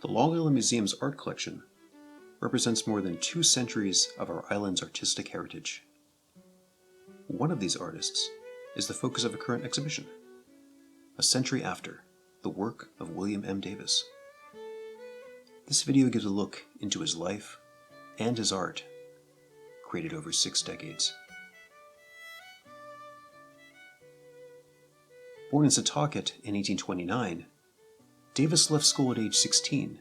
The Long Island Museum's art collection represents more than 2 centuries of our island's artistic heritage. One of these artists is the focus of a current exhibition, a century after the work of William M. Davis. This video gives a look into his life and his art, created over 6 decades. Born in Setauket in 1829, Davis left school at age 16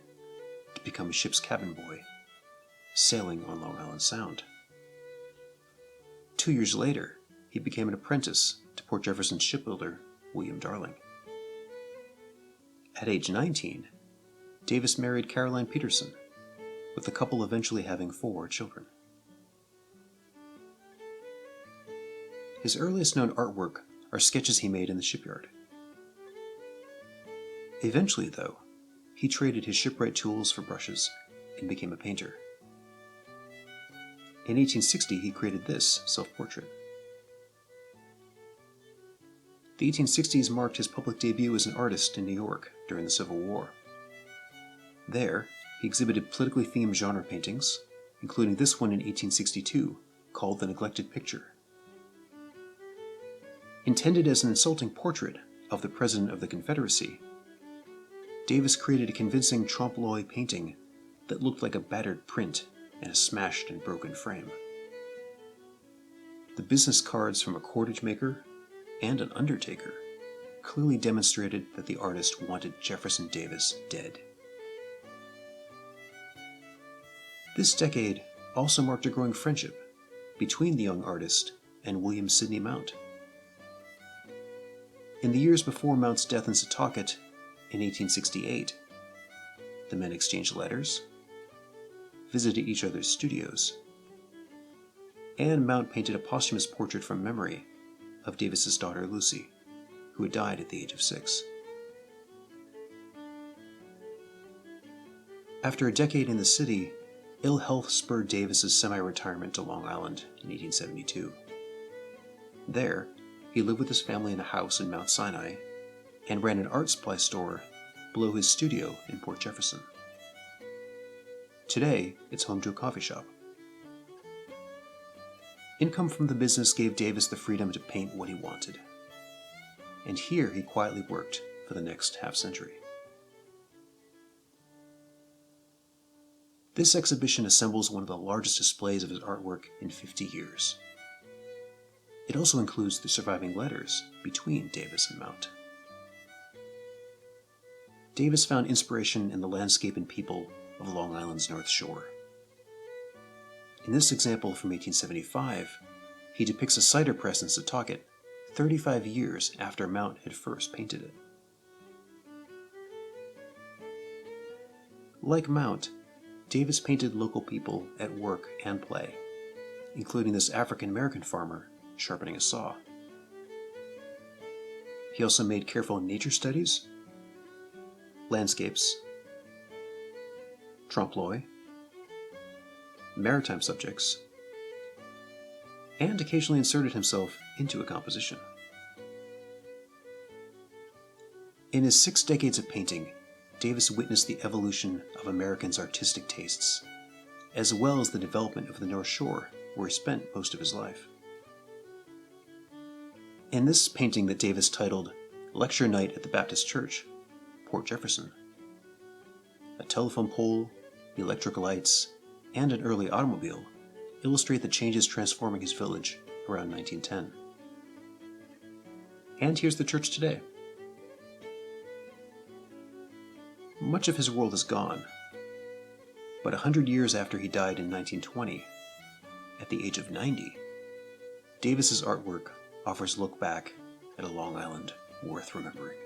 to become a ship's cabin boy, sailing on Long Island Sound. 2 years later, he became an apprentice to Port Jefferson shipbuilder William Darling. At age 19, Davis married Caroline Peterson, with the couple eventually having 4 children. His earliest known artwork are sketches he made in the shipyard. Eventually, though, he traded his shipwright tools for brushes and became a painter. In 1860, he created this self-portrait. The 1860s marked his public debut as an artist in New York during the Civil War. There, he exhibited politically themed genre paintings, including this one in 1862 called The Neglected Picture. Intended as an insulting portrait of the President of the Confederacy, Davis created a convincing trompe-l'oeil painting that looked like a battered print in a smashed and broken frame. The business cards from a cordage maker and an undertaker clearly demonstrated that the artist wanted Jefferson Davis dead. This decade also marked a growing friendship between the young artist and William Sidney Mount. In the years before Mount's death in Setauket in 1868, the men exchanged letters, visited each other's studios, and Mount painted a posthumous portrait from memory of Davis's daughter Lucy, who had died at the age of 6. After a decade in the city, ill health spurred Davis's semi-retirement to Long Island in 1872. There, he lived with his family in a house in Mount Sinai and ran an art supply store below his studio in Port Jefferson. Today, it's home to a coffee shop. Income from the business gave Davis the freedom to paint what he wanted. And here he quietly worked for the next half-century. This exhibition assembles one of the largest displays of his artwork in 50 years. It also includes the surviving letters between Davis and Mount. Davis found inspiration in the landscape and people of Long Island's North Shore. In this example from 1875, he depicts a cider press in Setauket 35 years after Mount had first painted it. Like Mount, Davis painted local people at work and play, including this African-American farmer sharpening a saw. He also made careful nature studies, landscapes, trompe-l'oeil, maritime subjects, and occasionally inserted himself into a composition. In his 6 decades of painting, Davis witnessed the evolution of Americans' artistic tastes, as well as the development of the North Shore, where he spent most of his life. In this painting that Davis titled Lecture Night at the Baptist Church, Port Jefferson, a telephone pole, electric lights, and an early automobile illustrate the changes transforming his village around 1910. And here's the church today. Much of his world is gone, but 100 years after he died in 1920, at the age of 90, Davis's artwork offers a look back at a Long Island worth remembering.